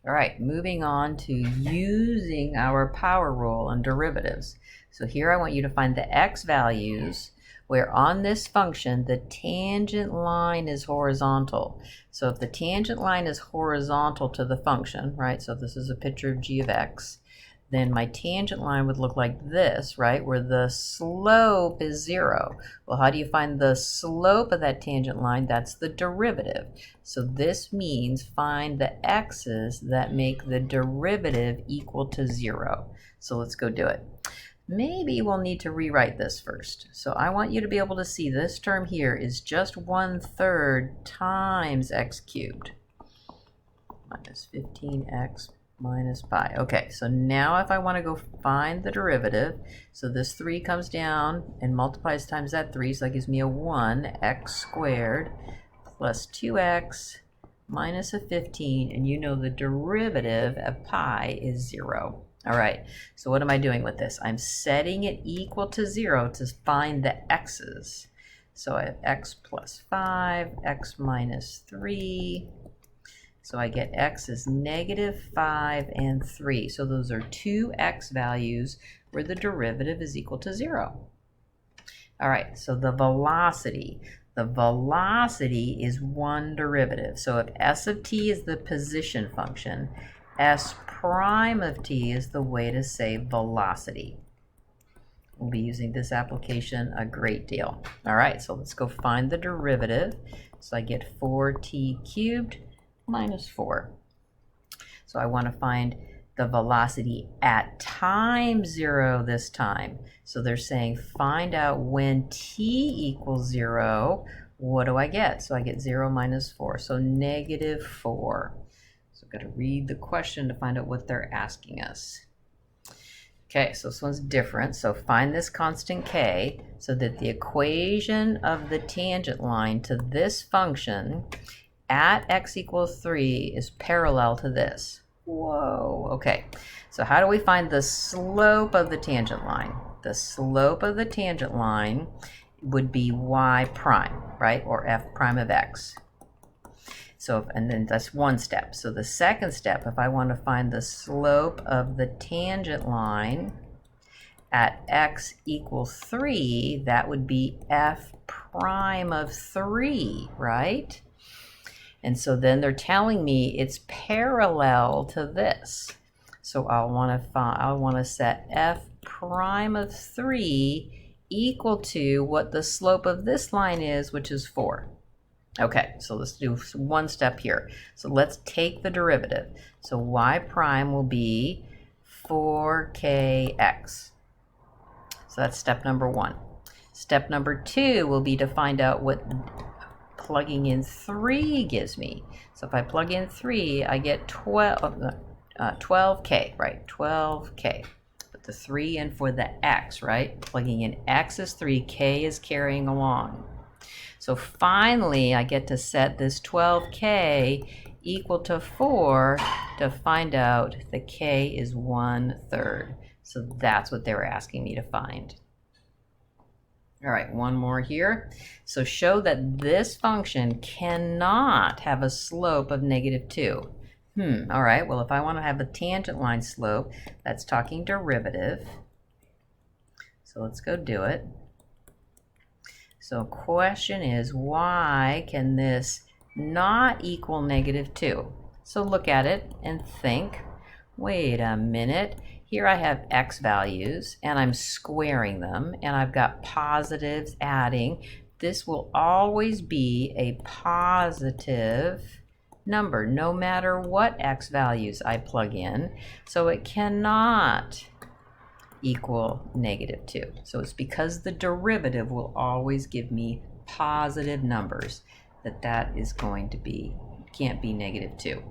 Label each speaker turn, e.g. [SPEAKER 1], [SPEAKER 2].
[SPEAKER 1] All right, moving on to using our power rule on derivatives. So here I want you to find the x values where on this function the tangent line is horizontal. So if the tangent line is horizontal to the function, right, so if this is a picture of g of x, then my tangent line would look like this, right, where the slope is 0. Well, how do you find the slope of that tangent line? That's the derivative. So this means find the x's that make the derivative equal to 0. So let's go do it. Maybe we'll need to rewrite this first. So I want you to be able to see this term here is just 1/3 times x cubed minus 15x minus pi. Okay, so now if I want to go find the derivative, so this 3 comes down and multiplies times that 3, so that gives me a 1, x squared plus 2x minus a 15, and you know the derivative of pi is 0. All right, so what am I doing with this? I'm setting it equal to 0 to find the x's. So I have x plus 5, x minus 3. So I get x is -5 and 3. So those are two x values where the derivative is equal to 0. All right, so the velocity. The velocity is one derivative. So if s of t is the position function, s prime of t is the way to say velocity. We'll be using this application a great deal. All right, so let's go find the derivative. So I get 4t cubed minus 4. So I want to find the velocity at time 0 this time. So they're saying find out when t equals 0, what do I get? So I get 0 minus 4, so -4. So I've got to read the question to find out what they're asking us. Okay, so this one's different. So find this constant k so that the equation of the tangent line to this function at x equals 3 is parallel to this. Whoa, okay. So how do we find the slope of the tangent line? The slope of the tangent line would be y prime, right? Or f prime of x. So, and then that's one step. So the second step, if I want to find the slope of the tangent line at x equals 3, that would be f prime of 3, right? And so then they're telling me it's parallel to this. So I'll want to set f prime of 3 equal to what the slope of this line is, which is 4. Okay, so let's do one step here. So let's take the derivative. So y prime will be 4kx. So that's step number 1. Step number 2 will be to find out what plugging in 3 gives me. So if I plug in 3, I get 12k, right? 12k. Put the 3 in for the x, right? Plugging in x is 3, k is carrying along. So finally, I get to set this 12k equal to 4 to find out the k is 1/3. So that's what they were asking me to find. All right, one more here. So show that this function cannot have a slope of -2. All right, well, if I want to have a tangent line slope, that's talking derivative. So let's go do it. So question is, why can this not equal -2? So look at it and think, wait a minute. Here I have x values, and I'm squaring them, and I've got positives adding. This will always be a positive number, no matter what x values I plug in. So it cannot equal -2. So it's because the derivative will always give me positive numbers that is going to be, can't be -2.